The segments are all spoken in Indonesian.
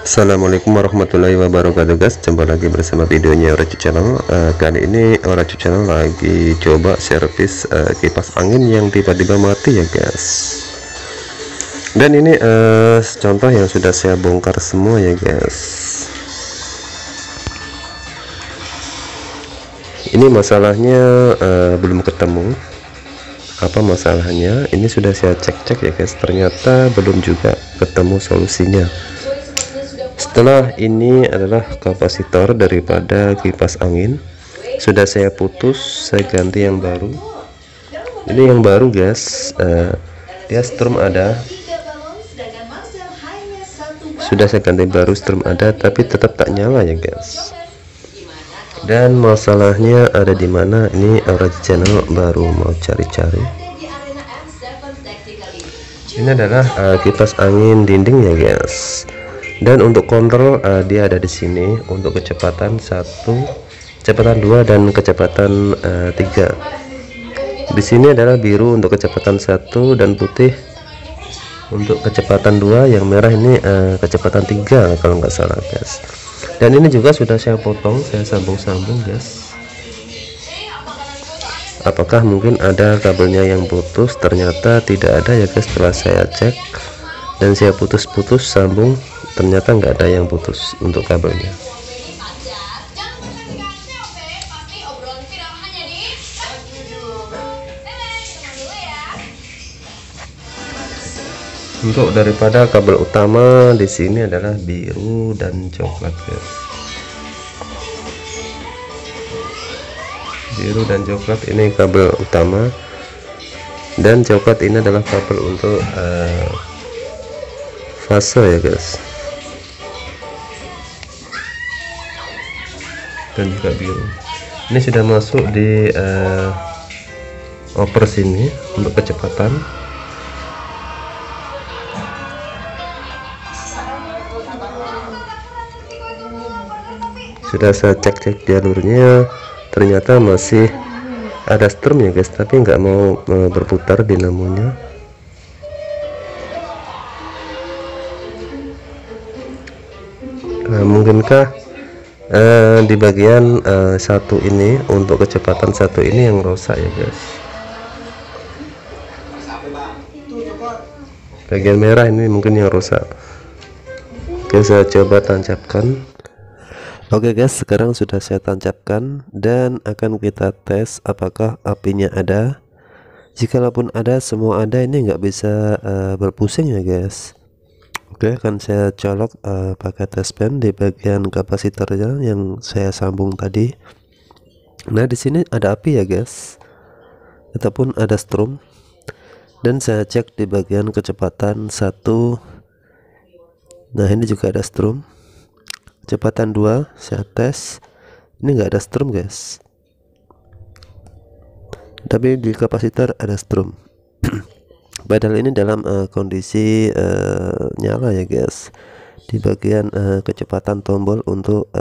Assalamualaikum warahmatullahi wabarakatuh guys, jumpa lagi bersama videonya Oracu Channel. Kali ini Oracu Channel lagi coba servis kipas angin yang tiba-tiba mati ya guys. Dan ini contoh yang sudah saya bongkar semua ya guys. Ini masalahnya belum ketemu apa masalahnya. Ini sudah saya cek-cek ya guys, ternyata belum juga ketemu solusinya. Setelah ini adalah kapasitor daripada kipas angin, sudah saya putus, saya ganti yang baru. Ini yang baru guys, dia strum ada, sudah saya ganti baru, strum ada, tapi tetap tak nyala ya guys. Dan masalahnya ada di mana? Ini Oracu Channel baru mau cari-cari. Ini adalah kipas angin dinding ya guys. Dan untuk kontrol dia ada di sini untuk kecepatan 1, kecepatan 2 dan kecepatan 3. Di sini adalah biru untuk kecepatan 1 dan putih untuk kecepatan 2, yang merah ini kecepatan 3 kalau nggak salah guys. Dan ini juga sudah saya potong, saya sambung-sambung guys. Apakah mungkin ada kabelnya yang putus? Ternyata tidak ada ya guys, setelah saya cek dan saya putus-putus sambung, ternyata nggak ada yang putus untuk kabelnya. Untuk daripada kabel utama di sini adalah biru dan coklat guys. Biru dan coklat ini kabel utama, dan coklat ini adalah kabel untuk fase ya guys. Dan juga biru ini sudah masuk di oper sini untuk kecepatan. Sudah saya cek jalurnya, ternyata masih ada strum ya guys, tapi nggak mau berputar dinamonya. Mungkinkah di bagian satu ini, untuk kecepatan 1 ini yang rusak ya guys. Bagian merah ini mungkin yang rusak. Oke, saya coba tancapkan. Oke guys, sekarang sudah saya tancapkan dan akan kita tes apakah apinya ada. Jikalaupun ada, semua ada, ini nggak bisa berpusing ya guys. Oke, akan saya colok pakai test pen di bagian kapasitornya yang saya sambung tadi. Nah, di sini ada api ya guys, ataupun ada strum. Dan saya cek di bagian kecepatan 1. Nah, ini juga ada strum. Kecepatan 2 saya tes, ini enggak ada strum guys, tapi di kapasitor ada strum. Padahal ini dalam kondisi nyala ya guys. Di bagian kecepatan tombol untuk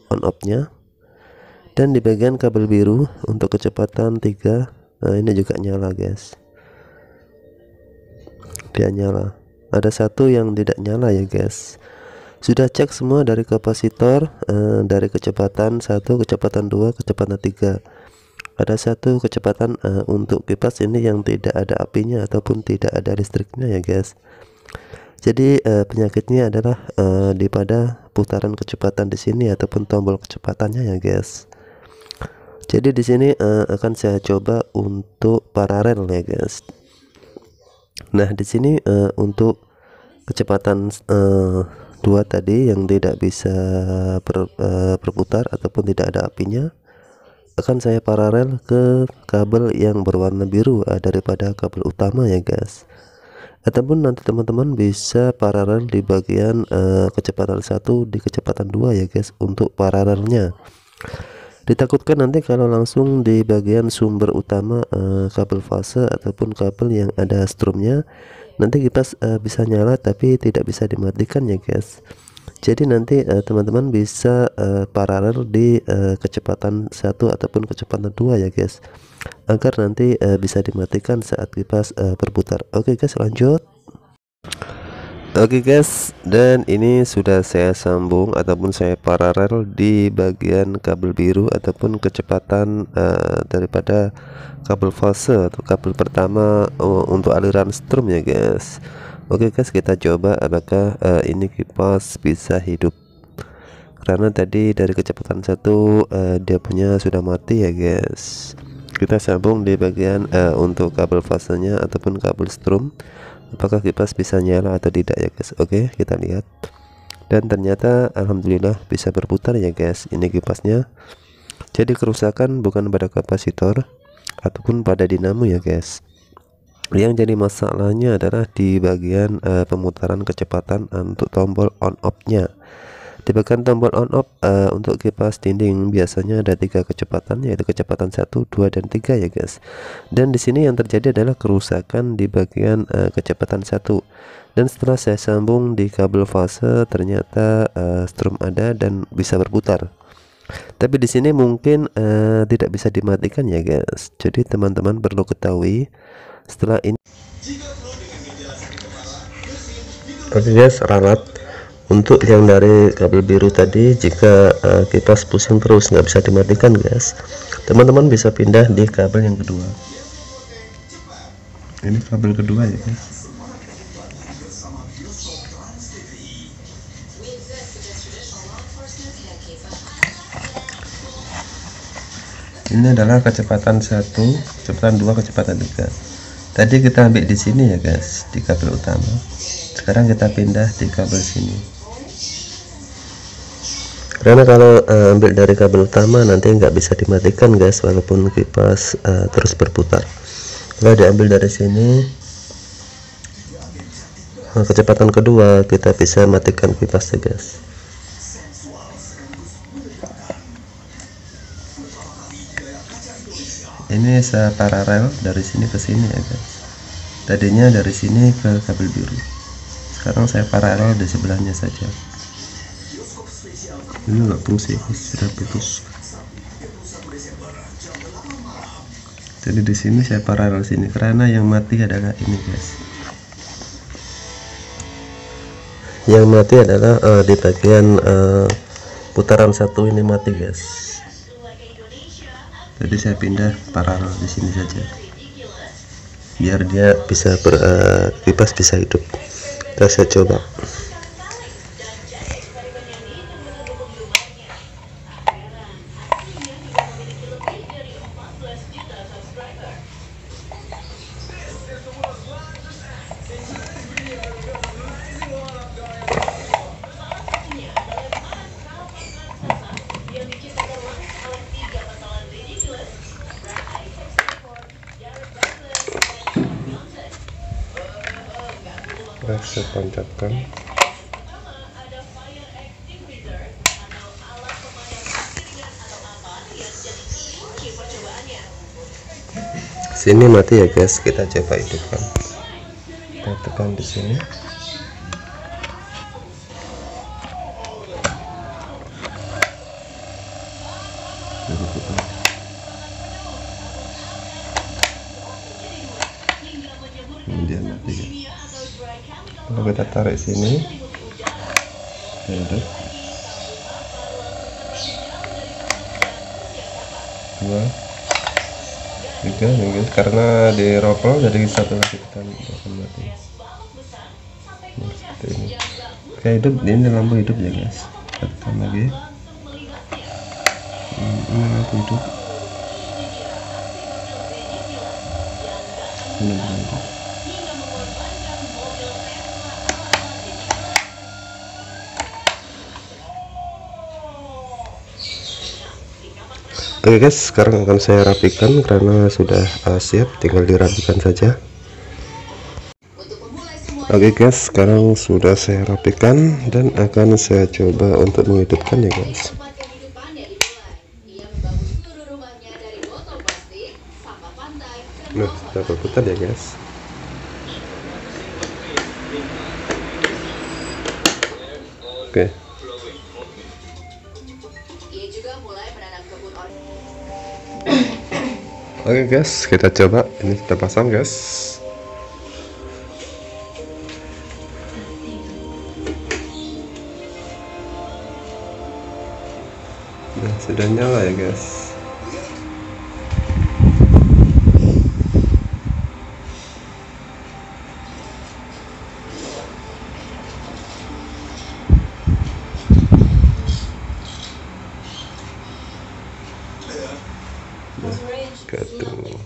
on off nya, dan di bagian kabel biru untuk kecepatan 3, ini juga nyala guys, dia nyala. Ada satu yang tidak nyala ya guys. Sudah cek semua dari kapasitor, dari kecepatan 1, kecepatan 2, kecepatan 3. Ada satu kecepatan untuk kipas ini yang tidak ada apinya ataupun tidak ada listriknya ya guys. Jadi penyakitnya adalah di pada putaran kecepatan di sini ataupun tombol kecepatannya ya guys. Jadi di sini akan saya coba untuk paralel ya guys. Nah, di sini untuk kecepatan 2 tadi yang tidak bisa berputar ataupun tidak ada apinya, akan saya paralel ke kabel yang berwarna biru daripada kabel utama ya guys. Ataupun nanti teman-teman bisa paralel di bagian kecepatan 1 di kecepatan 2 ya guys untuk paralelnya. Ditakutkan nanti kalau langsung di bagian sumber utama kabel fase ataupun kabel yang ada strumnya, nanti kipas bisa nyala tapi tidak bisa dimatikan ya guys. Jadi nanti teman-teman bisa paralel di kecepatan 1 ataupun kecepatan 2 ya guys, agar nanti bisa dimatikan saat kipas berputar. Oke guys, lanjut. Oke guys, dan ini sudah saya sambung ataupun saya paralel di bagian kabel biru ataupun kecepatan daripada kabel fase atau kabel pertama untuk aliran strum ya guys. Oke guys, kita coba apakah ini kipas bisa hidup, karena tadi dari kecepatan satu dia punya sudah mati ya guys. Kita sambung di bagian untuk kabel fasenya ataupun kabel strum, apakah kipas bisa nyala atau tidak ya guys. Oke, kita lihat, dan ternyata alhamdulillah bisa berputar ya guys ini kipasnya. Jadi kerusakan bukan pada kapasitor ataupun pada dinamo ya guys. Yang jadi masalahnya adalah di bagian pemutaran kecepatan untuk tombol on off nya. Di bagian tombol on off untuk kipas dinding biasanya ada 3 kecepatan, yaitu kecepatan 1, 2, dan 3 ya guys. Dan di sini yang terjadi adalah kerusakan di bagian kecepatan 1. Dan setelah saya sambung di kabel fase, ternyata strum ada dan bisa berputar. Tapi di sini mungkin tidak bisa dimatikan ya guys. Jadi teman-teman perlu ketahui setelah ini. Oke guys, ralat untuk yang dari kabel biru tadi, jika kipas pusing terus nggak bisa dimatikan guys, teman-teman bisa pindah di kabel yang kedua. Ini kabel kedua ya guys. Ini adalah kecepatan 1, kecepatan 2, kecepatan 3. Tadi kita ambil di sini ya guys, di kabel utama. Sekarang kita pindah di kabel sini. Karena kalau ambil dari kabel utama nanti nggak bisa dimatikan guys, walaupun kipas terus berputar. Kalau diambil dari sini, kecepatan kedua, kita bisa matikan kipasnya guys. Ini saya paralel dari sini ke sini ya guys. Tadinya dari sini ke kabel biru, sekarang saya paralel di sebelahnya saja. Ini nggak fungsi, sudah putus. Jadi di sini saya paralel sini karena yang mati adalah ini guys. Yang mati adalah di bagian putaran 1 ini mati guys. Jadi saya pindah paralel di sini saja, biar dia bisa kipas bisa hidup. Kita saya coba. Saya tancapkan. Sini mati ya guys, kita coba hidupkan. Kita tekan di sini. Kemudian mati guys. Kalau kita tarik sini, hidup. 2, 3 mungkin karena di ropel jadi satu lagi kita akan mati. Seperti ini. Oke, hidup. Ini lampu hidup ya guys. Kita tekan lagi. Ini lampu hidup. Ini lampu. Oke guys, sekarang akan saya rapikan karena sudah siap, tinggal dirapikan saja. Oke guys, sekarang sudah saya rapikan dan akan saya coba untuk menghidupkan ya guys. Nah, sudah berputar ya guys. Oke. Oke guys, kita coba. Ini kita pasang guys. Nah, sudah nyala ya guys. Nah, tuh